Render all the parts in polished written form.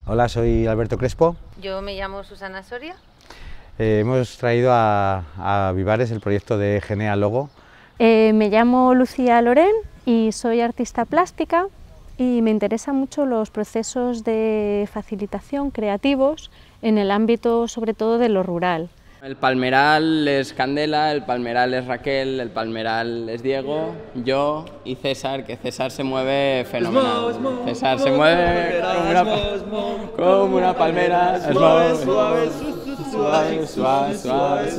Hola, soy Alberto Crespo. Yo me llamo Susana Soria. Hemos traído a Vivares el proyecto de Genea Logo. Me llamo Lucía Lorén y soy artista plástica y me interesan mucho los procesos de facilitación creativos en el ámbito sobre todo de lo rural. El palmeral es Candela, el palmeral es Raquel, el palmeral es Diego, yo y César, que César se mueve fenomenal. César se mueve como una palmera, suave, suave, suave, suave, suave,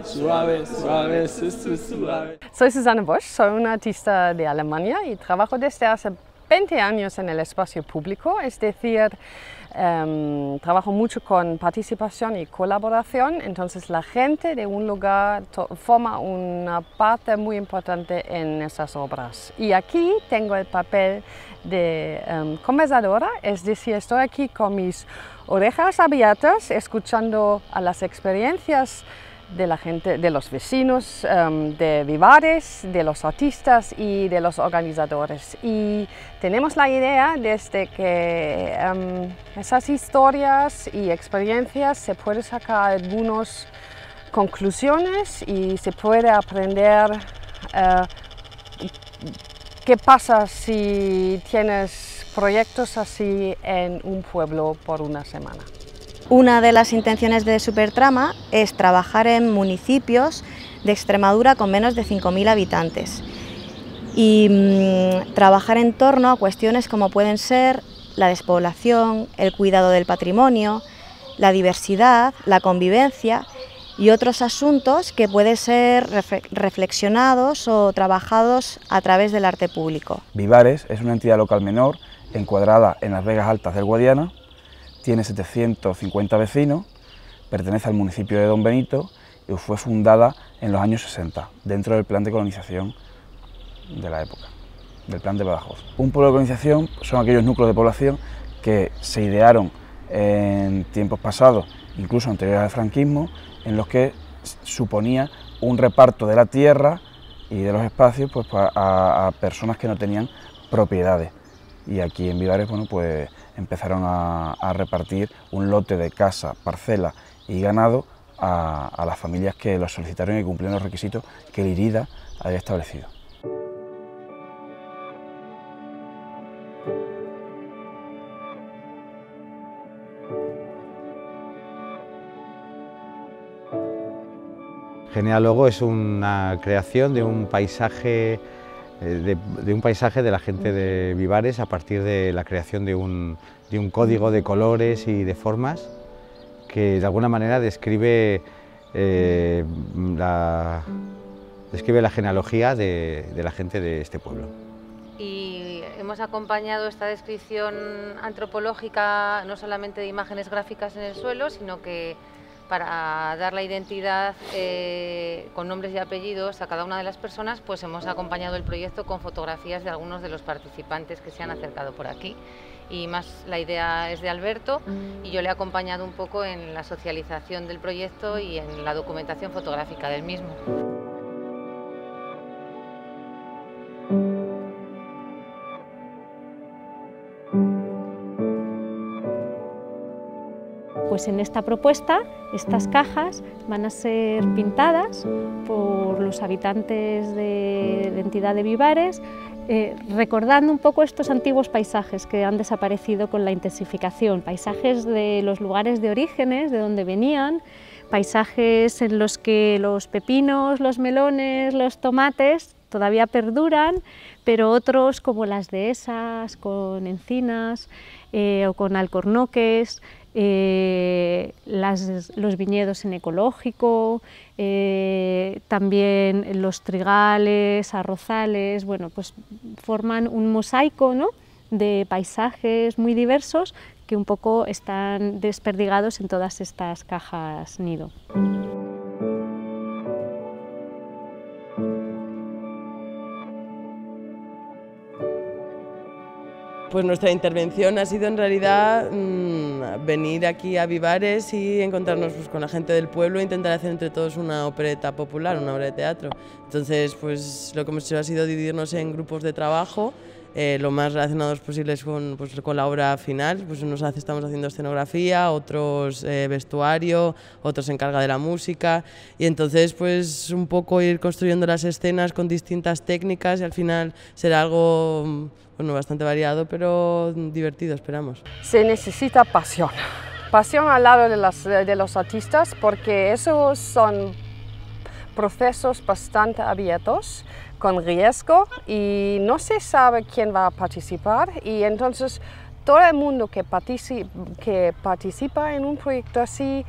suave, suave, suave. Soy Susanne Bosch, soy una artista de Alemania y trabajo desde hace 20 años en el espacio público, es decir, trabajo mucho con participación y colaboración, entonces la gente de un lugar forma una parte muy importante en esas obras. Y aquí tengo el papel de conversadora, es decir, estoy aquí con mis orejas abiertas, escuchando a las experiencias de la gente, de los vecinos, de Vivares, de los artistas y de los organizadores. Y tenemos la idea desde que esas historias y experiencias se pueden sacar algunas conclusiones y se puede aprender qué pasa si tienes proyectos así en un pueblo por una semana. Una de las intenciones de Supertrama es trabajar en municipios de Extremadura con menos de 5.000 habitantes y trabajar en torno a cuestiones como pueden ser la despoblación, el cuidado del patrimonio, la diversidad, la convivencia y otros asuntos que pueden ser reflexionados o trabajados a través del arte público. Vivares es una entidad local menor encuadrada en las Vegas Altas del Guadiana. Tiene 750 vecinos, pertenece al municipio de Don Benito y fue fundada en los años 60, dentro del plan de colonización de la época, del plan de Badajoz. Un pueblo de colonización son aquellos núcleos de población que se idearon en tiempos pasados, incluso anteriores al franquismo, en los que suponía un reparto de la tierra y de los espacios pues, a personas que no tenían propiedades. Y aquí en Vivares, bueno, pues empezaron a repartir un lote de casa, parcela y ganado a las familias que lo solicitaron y cumplieron los requisitos que el IRIDA había establecido. Genea Logo es una creación de un paisaje de la gente de Vivares a partir de la creación de un código de colores y de formas que de alguna manera describe la genealogía de la gente de este pueblo. Y hemos acompañado esta descripción antropológica no solamente de imágenes gráficas en el suelo, sino que para dar la identidad con nombres y apellidos a cada una de las personas, pues hemos acompañado el proyecto con fotografías de algunos de los participantes que se han acercado por aquí. Y más la idea es de Alberto y yo le he acompañado un poco en la socialización del proyecto y en la documentación fotográfica del mismo. Pues en esta propuesta, estas cajas van a ser pintadas por los habitantes de la entidad de Vivares, recordando un poco estos antiguos paisajes que han desaparecido con la intensificación, paisajes de los lugares de orígenes, de donde venían, paisajes en los que los pepinos, los melones, los tomates todavía perduran, pero otros como las dehesas, con encinas o con alcornoques, los viñedos en ecológico, también los trigales, arrozales, bueno, pues forman un mosaico, ¿no?, de paisajes muy diversos que un poco están desperdigados en todas estas cajas nido. Pues nuestra intervención ha sido en realidad venir aquí a Vivares y encontrarnos pues, con la gente del pueblo e intentar hacer entre todos una opereta popular, una obra de teatro. Entonces, pues lo que hemos hecho ha sido dividirnos en grupos de trabajo lo más relacionados posibles con la obra final. Pues unos estamos haciendo escenografía, otros vestuario, otros se encarga de la música, y entonces pues un poco ir construyendo las escenas con distintas técnicas, y al final será algo bastante variado, pero divertido, esperamos. Se necesita pasión. Pasión al lado de los artistas, porque esos son procesos bastante abiertos, con riesgo, y no se sabe quién va a participar, y entonces todo el mundo que participa en un proyecto así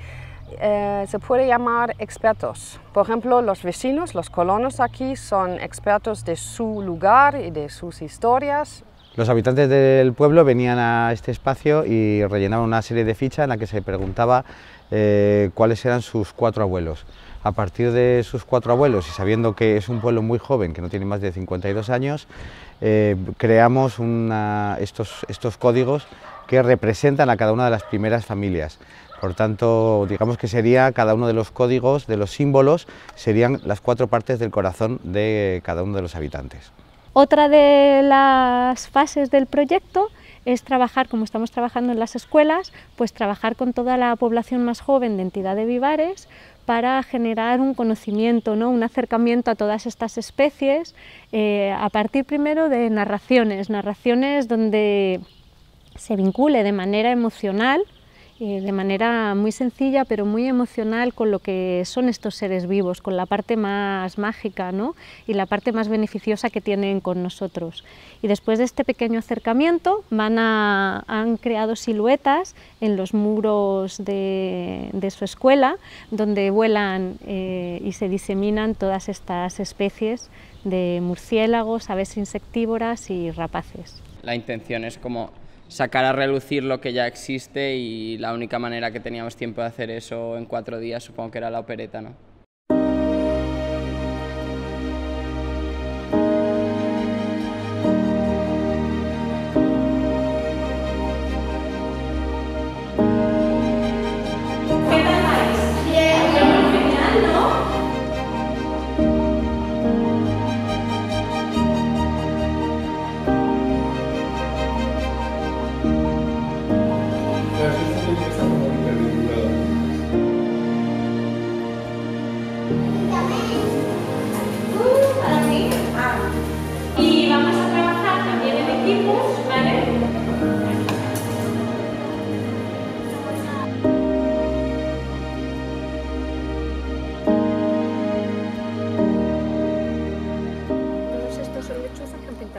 se puede llamar expertos. Por ejemplo, los vecinos, los colonos aquí son expertos de su lugar y de sus historias. Los habitantes del pueblo venían a este espacio y rellenaban una serie de fichas en la que se preguntaba cuáles eran sus 4 abuelos. A partir de sus 4 abuelos, y sabiendo que es un pueblo muy joven, que no tiene más de 52 años, creamos estos códigos que representan a cada una de las primeras familias. Por tanto, digamos que sería cada uno de los códigos, de los símbolos, serían las 4 partes del corazón de cada uno de los habitantes. Otra de las fases del proyecto es trabajar, como estamos trabajando en las escuelas, pues trabajar con toda la población más joven de Entidad de Vivares para generar un conocimiento, ¿no? Un acercamiento a todas estas especies, a partir primero de narraciones donde se vincule de manera emocional, de manera muy sencilla pero muy emocional, con lo que son estos seres vivos, con la parte más mágica, ¿no? Y la parte más beneficiosa que tienen con nosotros. Y después de este pequeño acercamiento han creado siluetas en los muros de su escuela, donde vuelan y se diseminan todas estas especies de murciélagos, aves insectívoras y rapaces. La intención es como sacar a relucir lo que ya existe, y la única manera que teníamos tiempo de hacer eso en 4 días supongo que era la opereta, ¿no? Y vamos a trabajar también en equipos, ¿vale?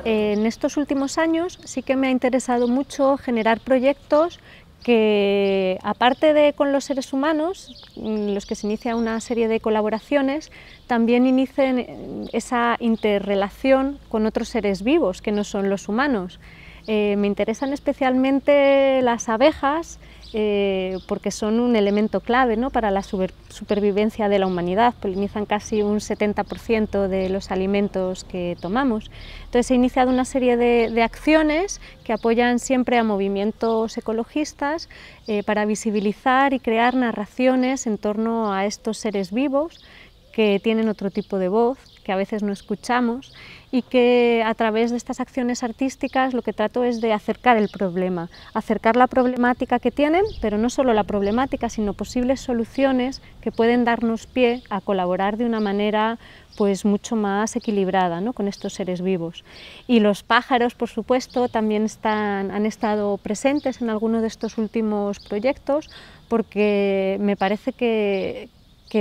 En estos últimos años sí que me ha interesado mucho generar proyectos que, aparte de con los seres humanos, en los que se inicia una serie de colaboraciones, también inicien esa interrelación con otros seres vivos que no son los humanos. Me interesan especialmente las abejas, porque son un elemento clave, ¿no?, para la supervivencia de la humanidad. Polinizan casi un 70% de los alimentos que tomamos. Entonces he iniciado una serie de acciones que apoyan siempre a movimientos ecologistas para visibilizar y crear narraciones en torno a estos seres vivos que tienen otro tipo de voz, que a veces no escuchamos, y que a través de estas acciones artísticas lo que trato es de acercar el problema, acercar la problemática que tienen, pero no solo la problemática, sino posibles soluciones que pueden darnos pie a colaborar de una manera pues mucho más equilibrada, ¿no?, con estos seres vivos. Y los pájaros, por supuesto, también han estado presentes en alguno de estos últimos proyectos, porque me parece que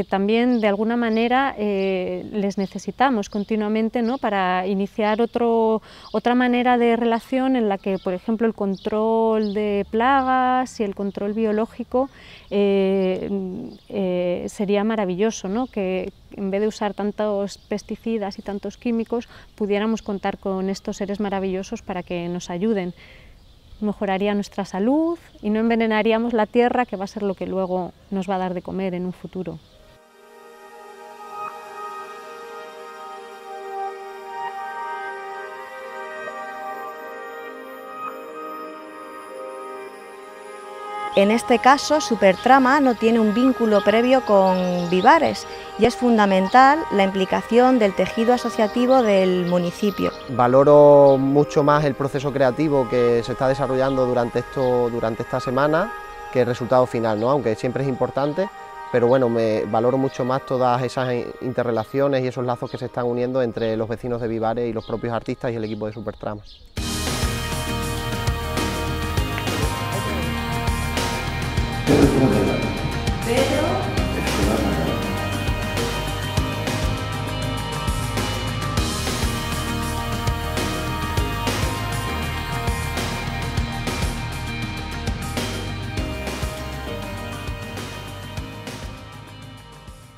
también de alguna manera les necesitamos continuamente, ¿no?, para iniciar otra manera de relación en la que, por ejemplo, el control de plagas y el control biológico sería maravilloso, ¿no?, que en vez de usar tantos pesticidas y tantos químicos pudiéramos contar con estos seres maravillosos para que nos ayuden. Mejoraría nuestra salud y no envenenaríamos la tierra, que va a ser lo que luego nos va a dar de comer en un futuro. En este caso, Supertrama no tiene un vínculo previo con Vivares y es fundamental la implicación del tejido asociativo del municipio. Valoro mucho más el proceso creativo que se está desarrollando durante esta semana que el resultado final, ¿no? Aunque siempre es importante, pero bueno, valoro mucho más todas esas interrelaciones y esos lazos que se están uniendo entre los vecinos de Vivares y los propios artistas y el equipo de Supertrama.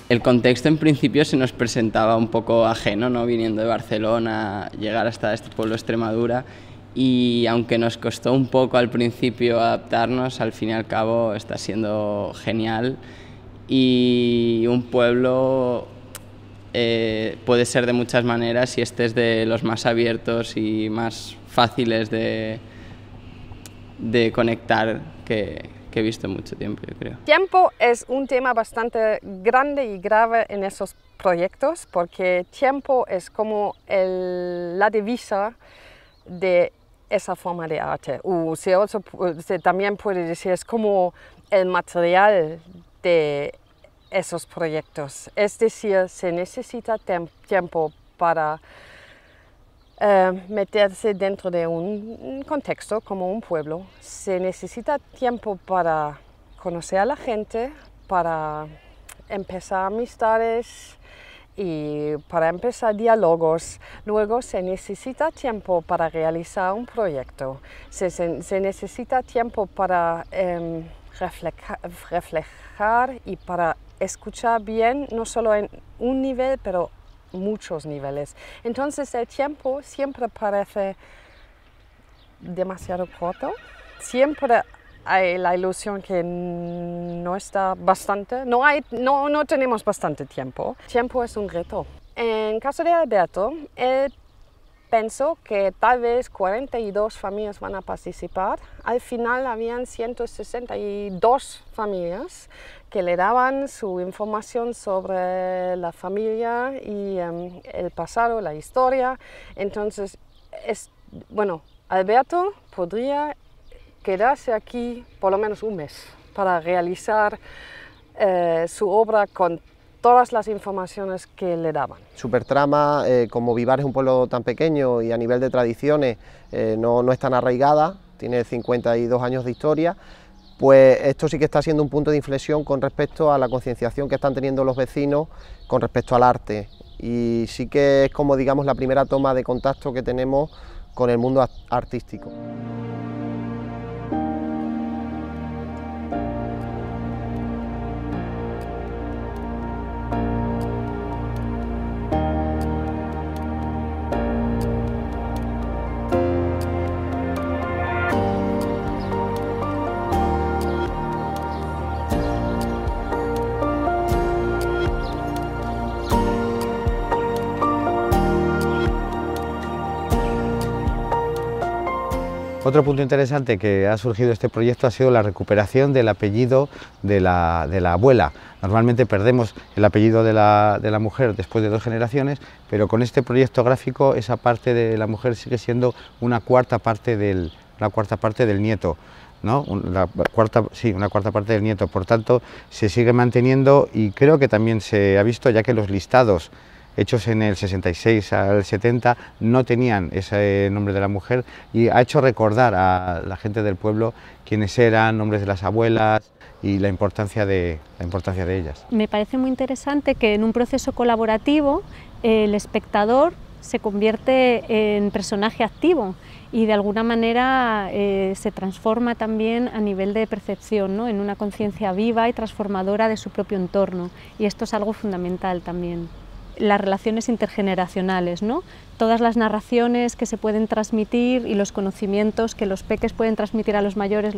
El contexto en principio se nos presentaba un poco ajeno, ¿no? Viniendo de Barcelona, llegar hasta este pueblo de Extremadura, y aunque nos costó un poco al principio adaptarnos, al fin y al cabo está siendo genial, y un pueblo puede ser de muchas maneras y este es de los más abiertos y más fáciles de conectar que he visto en mucho tiempo, yo creo. Tiempo es un tema bastante grande y grave en esos proyectos porque tiempo es como la divisa de esa forma de arte. O se también puede decir es como el material de esos proyectos. Es decir, se necesita tiempo para meterse dentro de un contexto como un pueblo. Se necesita tiempo para conocer a la gente, para empezar amistades y para empezar diálogos. Luego se necesita tiempo para realizar un proyecto. Se necesita tiempo para reflejar y para escuchar bien, no solo en un nivel, pero muchos niveles. Entonces el tiempo siempre parece demasiado corto. Siempre hay la ilusión que no está bastante, no tenemos bastante tiempo. Tiempo es un reto. En caso de Alberto, él pensó que tal vez 42 familias van a participar. Al final habían 162 familias que le daban su información sobre la familia y el pasado, la historia. Entonces, Alberto podría quedarse aquí por lo menos un mes para realizar su obra con todas las informaciones que le daban. Supertrama, como Vivares es un pueblo tan pequeño y a nivel de tradiciones no es tan arraigada, tiene 52 años de historia, pues esto sí que está siendo un punto de inflexión con respecto a la concienciación que están teniendo los vecinos con respecto al arte. Y sí que es como, digamos, la primera toma de contacto que tenemos con el mundo artístico. Otro punto interesante que ha surgido de este proyecto ha sido la recuperación del apellido de la abuela. Normalmente perdemos el apellido de la mujer después de 2 generaciones, pero con este proyecto gráfico esa parte de la mujer sigue siendo una cuarta parte del nieto, ¿no? Una cuarta parte del nieto, por tanto se sigue manteniendo y creo que también se ha visto, ya que los listados hechos en el 66 al 70 no tenían ese nombre de la mujer, y ha hecho recordar a la gente del pueblo quiénes eran, nombres de las abuelas y la importancia de ellas. Me parece muy interesante que en un proceso colaborativo el espectador se convierte en personaje activo y de alguna manera se transforma también a nivel de percepción, ¿no? En una conciencia viva y transformadora de su propio entorno, y esto es algo fundamental también. las relaciones intergeneracionales, ¿no? Todas las narraciones que se pueden transmitir y los conocimientos que los peques pueden transmitir a los mayores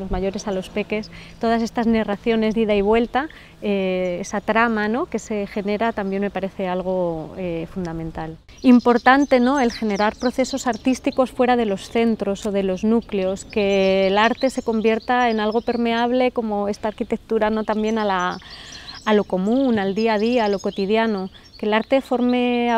a los peques, todas estas narraciones de ida y vuelta, esa trama, ¿no?, que se genera, también me parece algo fundamental. Importante, ¿no?, el generar procesos artísticos fuera de los centros o de los núcleos, que el arte se convierta en algo permeable, como esta arquitectura, ¿no?, también a lo común, al día a día, a lo cotidiano, que el arte forme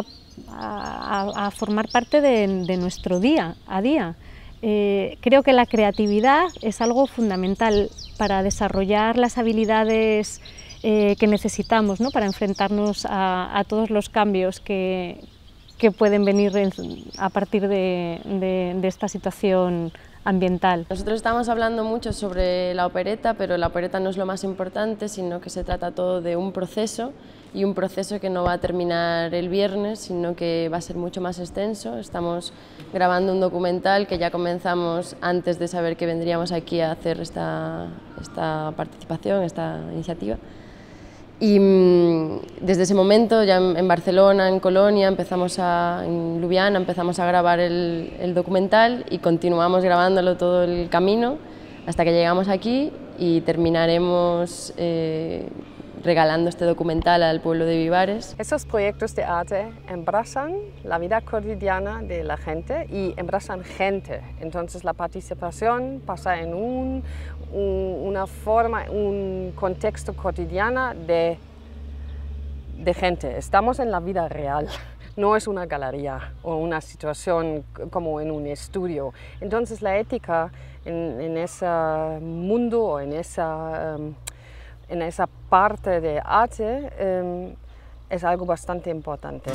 a formar parte de nuestro día a día. Creo que la creatividad es algo fundamental para desarrollar las habilidades que necesitamos, ¿no?, para enfrentarnos a todos los cambios que pueden venir a partir de esta situación ambiental. Nosotros estamos hablando mucho sobre la opereta, pero la opereta no es lo más importante, sino que se trata todo de un proceso, y un proceso que no va a terminar el viernes, sino que va a ser mucho más extenso. Estamos grabando un documental que ya comenzamos antes de saber que vendríamos aquí a hacer esta participación, esta iniciativa. Y desde ese momento, ya en Barcelona, en Colonia, en Ljubljana, empezamos a grabar el documental y continuamos grabándolo todo el camino hasta que llegamos aquí y terminaremos regalando este documental al pueblo de Vivares. Esos proyectos de arte embrazan la vida cotidiana de la gente y embrazan gente. Entonces la participación pasa en una forma, un contexto cotidiano de gente. Estamos en la vida real. No es una galería o una situación como en un estudio. Entonces la ética en ese mundo o en esa parte de arte es algo bastante importante.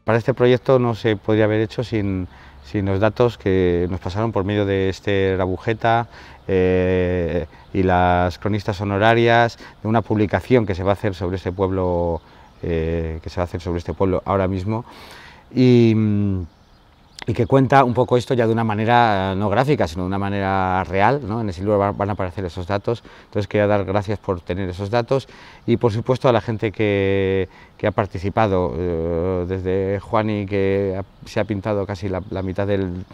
Para este proyecto no se podría haber hecho sin los datos que nos pasaron por medio de Esther Abujeta y las cronistas honorarias, de una publicación que se va a hacer sobre este pueblo, ahora mismo, y que cuenta un poco esto ya de una manera no gráfica, sino de una manera real, ¿no? En ese libro van a aparecer esos datos. Entonces quería dar gracias por tener esos datos y por supuesto a la gente que ha participado, desde Juani, que se ha pintado casi la mitad del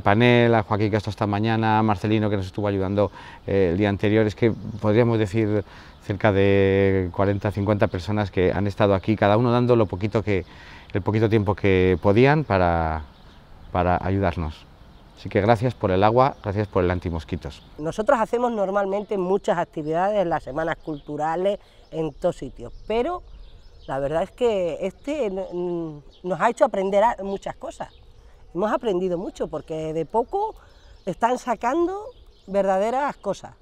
panel, a Joaquín, que ha estado esta mañana, a Marcelino, que nos estuvo ayudando el día anterior. Es que podríamos decir cerca de 40-50 personas que han estado aquí, cada uno dando el poquito tiempo que podían para ayudarnos. Así que gracias por el agua, gracias por el antimosquitos. Nosotros hacemos normalmente muchas actividades en las semanas culturales, en todos sitios, pero la verdad es que nos ha hecho aprender muchas cosas. Hemos aprendido mucho porque de poco están sacando verdaderas cosas,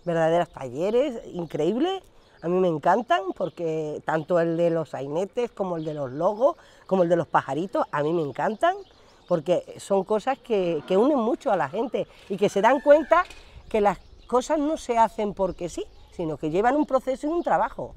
verdaderos talleres increíbles. A mí me encantan porque tanto el de los sainetes como el de los logos, como el de los pajaritos, a mí me encantan porque son cosas que unen mucho a la gente y que se dan cuenta que las cosas no se hacen porque sí, sino que llevan un proceso y un trabajo.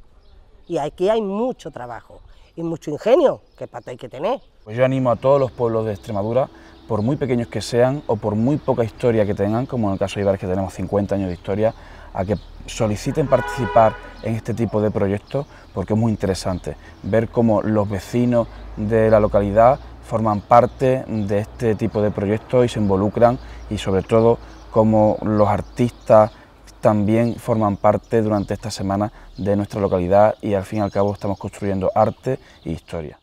Y aquí hay mucho trabajo y mucho ingenio, que para hay que tener. Pues yo animo a todos los pueblos de Extremadura, por muy pequeños que sean o por muy poca historia que tengan, como en el caso de Vivares, que tenemos 50 años de historia, a que soliciten participar en este tipo de proyectos, porque es muy interesante ver cómo los vecinos de la localidad forman parte de este tipo de proyectos y se involucran, y sobre todo cómo los artistas también forman parte durante esta semana de nuestra localidad, y al fin y al cabo estamos construyendo arte e historia.